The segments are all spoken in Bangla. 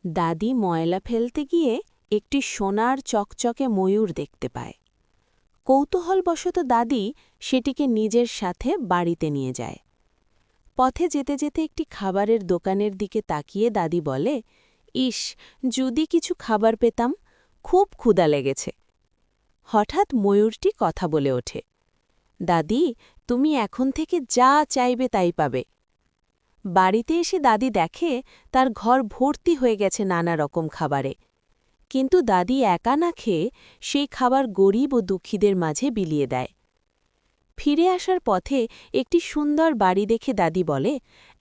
দাদি ময়লা ফেলতে গিয়ে একটি সোনার চকচকে ময়ূর দেখতে পায়। কৌতূহলবশত দাদি সেটিকে নিজের সাথে বাড়িতে নিয়ে যায়। পথে যেতে যেতে একটি খাবারের দোকানের দিকে তাকিয়ে দাদি বলে, ইস, যদি কিছু খাবার পেতাম, খুব ক্ষুধা লেগেছে। হঠাৎ ময়ূরটি কথা বলে ওঠে, দাদি, তুমি এখন থেকে যা চাইবে তাই পাবে। বাড়িতে এসে দাদি দেখে তার ঘর ভর্তি হয়ে গেছে নানা রকম খাবারে, কিন্তু দাদি একা না খেয়ে সেই খাবার গরিব ও দুঃখীদের মাঝে বিলিয়ে দেয়। ফিরে আসার পথে একটি সুন্দর বাড়ি দেখে দাদি বলে,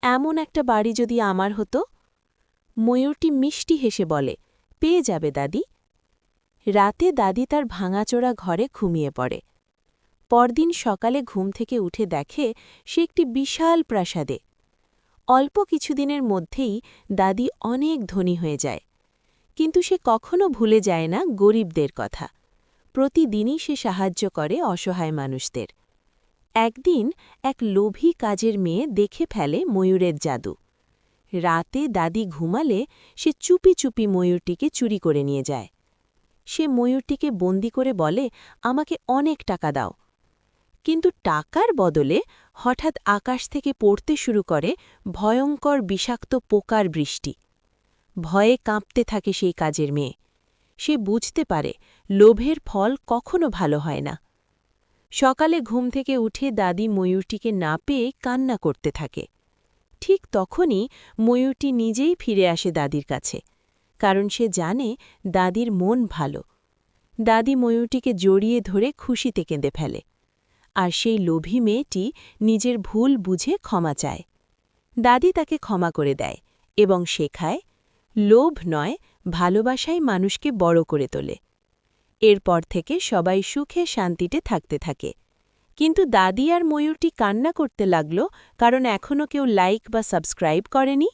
এমন একটা বাড়ি যদি আমার হতো। ময়ূরটি মিষ্টি হেসে বলে, পেয়ে যাবে দাদি। রাতে দাদি তার ভাঙাচোরা ঘরে ঘুমিয়ে পড়ে। পরদিন সকালে ঘুম থেকে উঠে দেখে সে একটি বিশাল প্রাসাদে। অল্প কিছুদিনের মধ্যেই দাদি অনেক ধনী হয়ে যায়, কিন্তু সে কখনো ভুলে যায় না গরিবদের কথা। প্রতিদিনই সে সাহায্য করে অসহায় মানুষদের। একদিন এক লোভী কাজের মেয়ে দেখে ফেলে ময়ূরের জাদু। রাতে দাদি ঘুমালে সে চুপি চুপি ময়ূরটিকে চুরি করে নিয়ে যায়। সে ময়ূরটিকে বন্দি করে বলে, আমাকে অনেক টাকা দাও। কিন্তু টাকার বদলে হঠাৎ আকাশ থেকে পড়তে শুরু করে ভয়ঙ্কর বিষাক্ত পোকার বৃষ্টি। ভয়ে কাঁপতে থাকে সেই কাজের মেয়ে। সে বুঝতে পারে লোভের ফল কখনো ভালো হয় না। সকালে ঘুম থেকে উঠে দাদি ময়ূরটিকে না পেয়ে কান্না করতে থাকে। ঠিক তখনই ময়ূরটি নিজেই ফিরে আসে দাদির কাছে, কারণ সে জানে দাদির মন ভালো। দাদি ময়ূরটিকে জড়িয়ে ধরে খুশিতে কেঁদে ফেলে, আর সেই লোভী মেয়েটি নিজের ভুল বুঝে ক্ষমা চায়। দাদি তাকে ক্ষমা করে দেয় এবং শেখায়, লোভ নয়, ভালোবাসাই মানুষকে বড় করে তোলে। এরপর থেকে সবাই সুখে শান্তিতে থাকতে থাকে। কিন্তু দাদি আর ময়ূরটি কান্না করতে লাগল, কারণ এখনও কেউ লাইক বা সাবস্ক্রাইব করেনি।